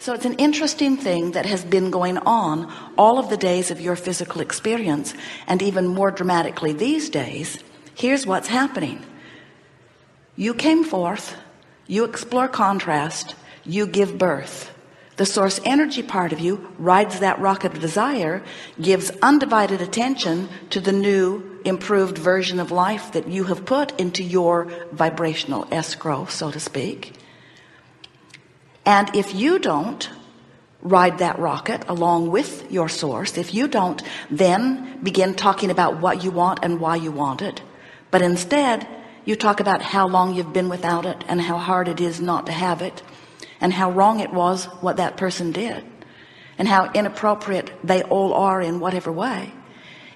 So it's an interesting thing that has been going on all of the days of your physical experience, and even more dramatically these days. Here's what's happening. You came forth, you explore contrast, you give birth. The source energy part of you rides that rocket of desire, gives undivided attention to the new, improved version of life that you have put into your vibrational escrow, so to speak. And if you don't ride that rocket along with your source, if you don't then begin talking about what you want and why you want it, but instead you talk about how long you've been without it and how hard it is not to have it, and how wrong it was what that person did, and how inappropriate they all are in whatever way.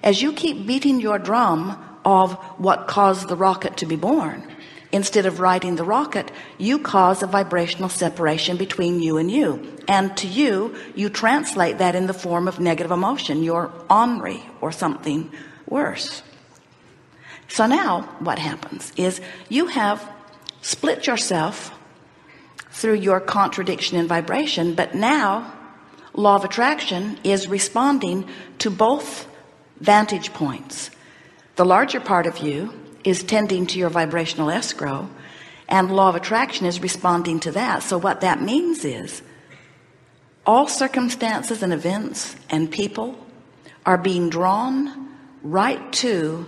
As you keep beating your drum of what caused the rocket to be born, instead of riding the rocket, you cause a vibrational separation between you and you. And to you, you translate that in the form of negative emotion. You're ornery or something worse. So now what happens is you have split yourself through your contradiction in vibration, but now law of attraction is responding to both vantage points. The larger part of you is tending to your vibrational escrow, and law of attraction is responding to that. So what that means is all circumstances and events and people are being drawn right to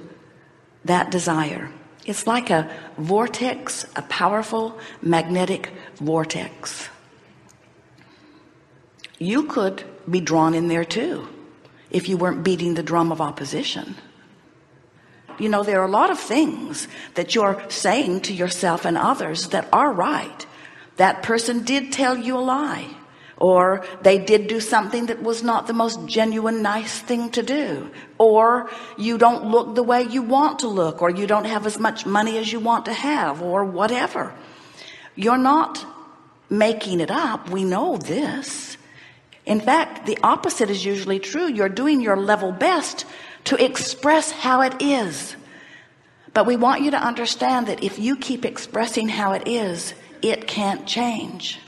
that desire. It's like a vortex, a powerful magnetic vortex. You could be drawn in there too if you weren't beating the drum of opposition. You know, there are a lot of things that you're saying to yourself and others that are right. That person did tell you a lie, or they did do something that was not the most genuine, nice thing to do, or you don't look the way you want to look, or you don't have as much money as you want to have, or whatever. You're not making it up. We know this. In fact, the opposite is usually true. You're doing your level best to express how it is. But we want you to understand that if you keep expressing how it is, it can't change.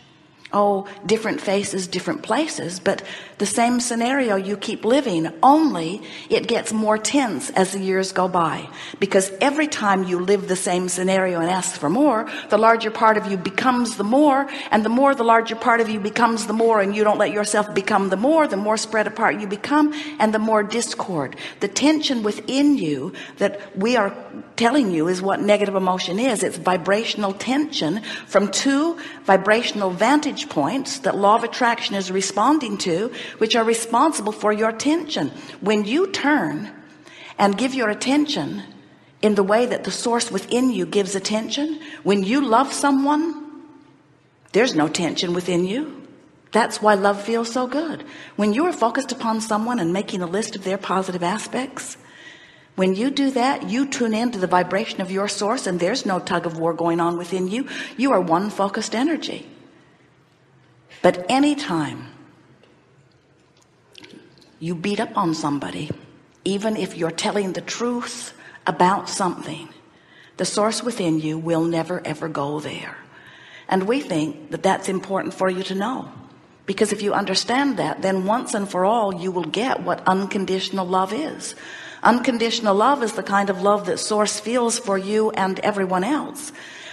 Oh, different faces, different places, but the same scenario you keep living, only it gets more tense as the years go by. Because every time you live the same scenario and ask for more, the larger part of you becomes the more, and the more the larger part of you becomes the more, and you don't let yourself become the more spread apart you become, and the more discord. The tension within you that we are telling you is what negative emotion is. It's vibrational tension from two vibrational vantage points that law of attraction is responding to, which are responsible for your tension. When you turn and give your attention in the way that the source within you gives attention, when you love someone, there's no tension within you. That's why love feels so good. When you are focused upon someone and making a list of their positive aspects, when you do that, you tune into the vibration of your source, and there's no tug of war going on within you. You are one focused energy. But anytime you beat up on somebody, even if you're telling the truth about something, the source within you will never ever go there. And we think that that's important for you to know, because if you understand that, then once and for all you will get what unconditional love is. Unconditional love is the kind of love that source feels for you and everyone else.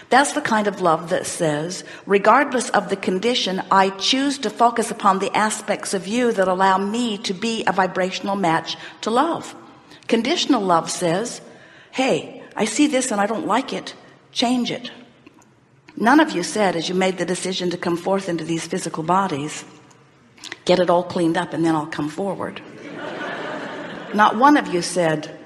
That's the kind of love that says, regardless of the condition, I choose to focus upon the aspects of you that allow me to be a vibrational match to love. Conditional love says, hey, I see this and I don't like it. Change it. None of you said, as you made the decision to come forth into these physical bodies, get it all cleaned up and then I'll come forward. Not one of you said,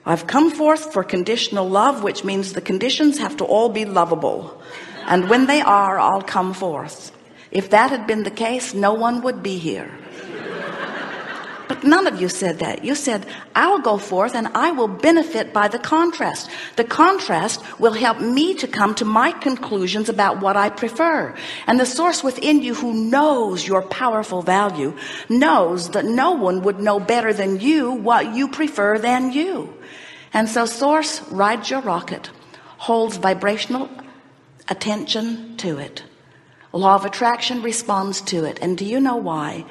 I've come forth for conditional love, which means the conditions have to all be lovable. And when they are, I'll come forth. If that had been the case, no one would be here. But none of you said that. You said, I'll go forth and I will benefit by the contrast. The contrast will help me to come to my conclusions about what I prefer. And the source within you, who knows your powerful value, knows that no one would know better than you what you prefer than you. And so source rides your rocket, holds vibrational attention to it. Law of attraction responds to it. And do you know why?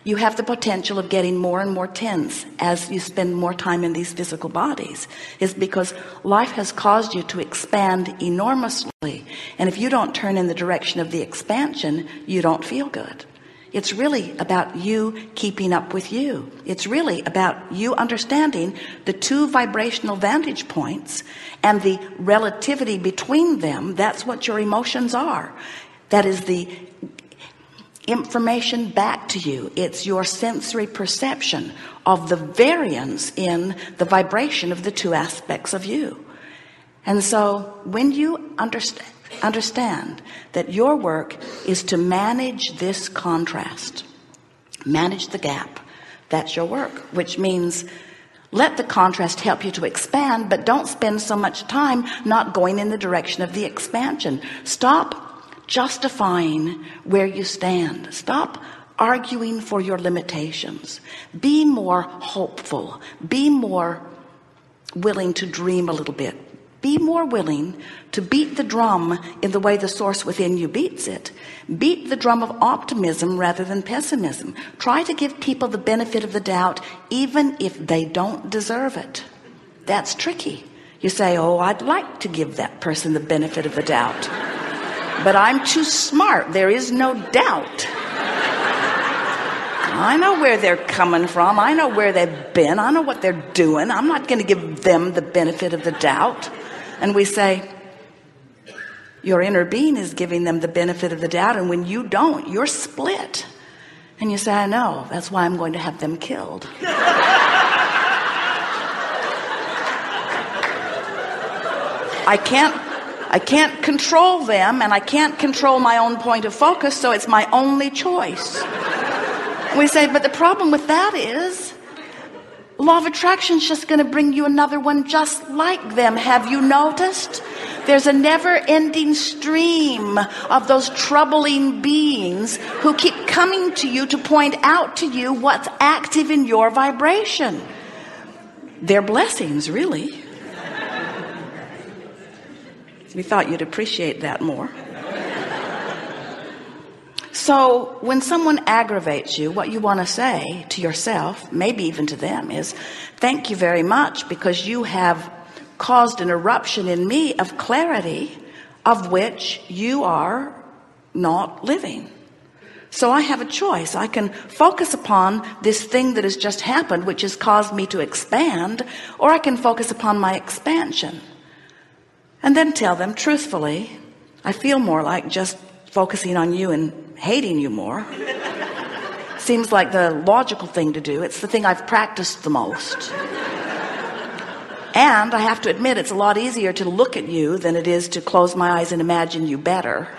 You have the potential of getting more and more tense as you spend more time in these physical bodies. It's because life has caused you to expand enormously. And if you don't turn in the direction of the expansion, you don't feel good. It's really about you keeping up with you. It's really about you understanding the two vibrational vantage points and the relativity between them. That's what your emotions are. That is the information back to you. It's your sensory perception of the variance in the vibration of the two aspects of you. And so when you understand that your work is to manage this contrast, manage the gap, that's your work, which means let the contrast help you to expand, but don't spend so much time not going in the direction of the expansion. Stop justifying where you stand. Stop arguing for your limitations. Be more hopeful. Be more willing to dream a little bit. Be more willing to beat the drum in the way the source within you beats it. Beat the drum of optimism rather than pessimism. Try to give people the benefit of the doubt even if they don't deserve it. That's tricky. You say, oh, I'd like to give that person the benefit of the doubt, but I'm too smart. There is no doubt. I know where they're coming from. I know where they've been. I know what they're doing. I'm not going to give them the benefit of the doubt. And we say, your inner being is giving them the benefit of the doubt. And when you don't, you're split. And you say, I know. That's why I'm going to have them killed. I can't control them, and I can't control my own point of focus, so it's my only choice. We say, but the problem with that is law of attraction is just going to bring you another one just like them. Have you noticed? There's a never-ending stream of those troubling beings who keep coming to you to point out to you what's active in your vibration. They're blessings, really. We thought you'd appreciate that more. So when someone aggravates you, what you want to say to yourself, maybe even to them, is thank you very much, because you have caused an eruption in me of clarity of which you are not living. So I have a choice. I can focus upon this thing that has just happened, which has caused me to expand, or I can focus upon my expansion. And then tell them truthfully, I feel more like just focusing on you and hating you more. Seems like the logical thing to do. It's the thing I've practiced the most. And I have to admit, it's a lot easier to look at you than it is to close my eyes and imagine you better.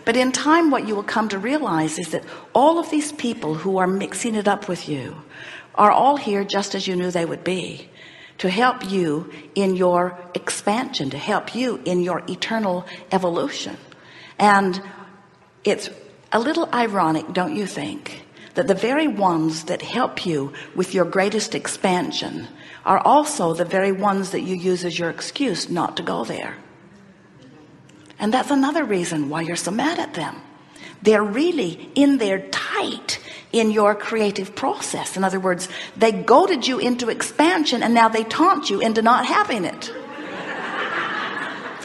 But in time, what you will come to realize is that all of these people who are mixing it up with you are all here just as you knew they would be, to help you in your expansion, to help you in your eternal evolution. And it's a little ironic, don't you think, that the very ones that help you with your greatest expansion are also the very ones that you use as your excuse not to go there. And that's another reason why you're so mad at them. They're really in there tight in your creative process. In other words, they goaded you into expansion, and now they taunt you into not having it.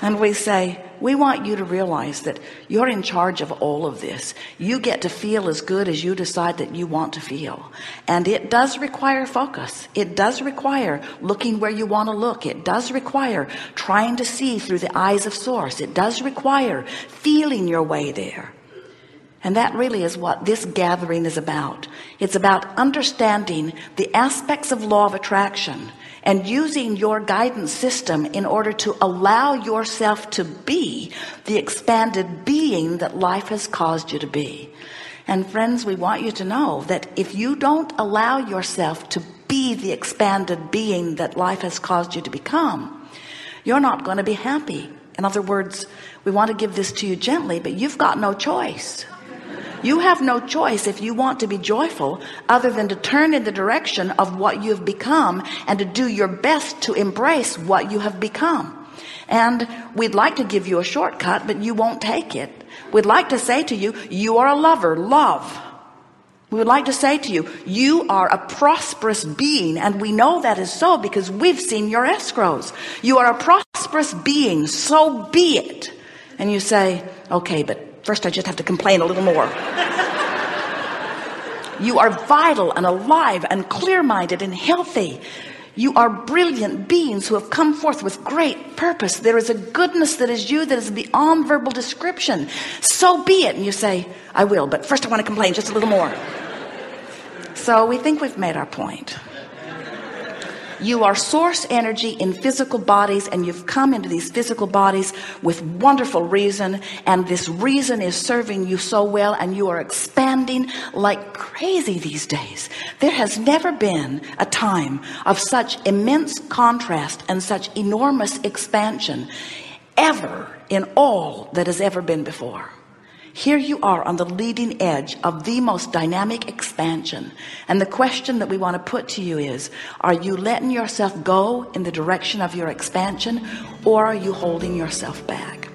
And we say, we want you to realize that you're in charge of all of this. You get to feel as good as you decide that you want to feel. And it does require focus. It does require looking where you want to look. It does require trying to see through the eyes of source. It does require feeling your way there. And that really is what this gathering is about. It's about understanding the aspects of law of attraction and using your guidance system in order to allow yourself to be the expanded being that life has caused you to be. And friends, we want you to know that if you don't allow yourself to be the expanded being that life has caused you to become, you're not going to be happy. In other words, we want to give this to you gently, but you've got no choice. You have no choice if you want to be joyful other than to turn in the direction of what you have become and to do your best to embrace what you have become. And we'd like to give you a shortcut, but you won't take it. We'd like to say to you, you are a lover, love. We would like to say to you, you are a prosperous being, and we know that is so because we've seen your escrows. You are a prosperous being, so be it. And you say, okay, but first I just have to complain a little more. You are vital and alive and clear-minded and healthy. You are brilliant beings who have come forth with great purpose. There is a goodness that is you that is beyond verbal description. So be it. And you say, I will, but first I want to complain just a little more. So we think we've made our point. You are source energy in physical bodies, and you've come into these physical bodies with wonderful reason, and this reason is serving you so well, and you are expanding like crazy these days. There has never been a time of such immense contrast and such enormous expansion ever in all that has ever been before. Here you are on the leading edge of the most dynamic expansion. And the question that we want to put to you is, are you letting yourself go in the direction of your expansion, or are you holding yourself back?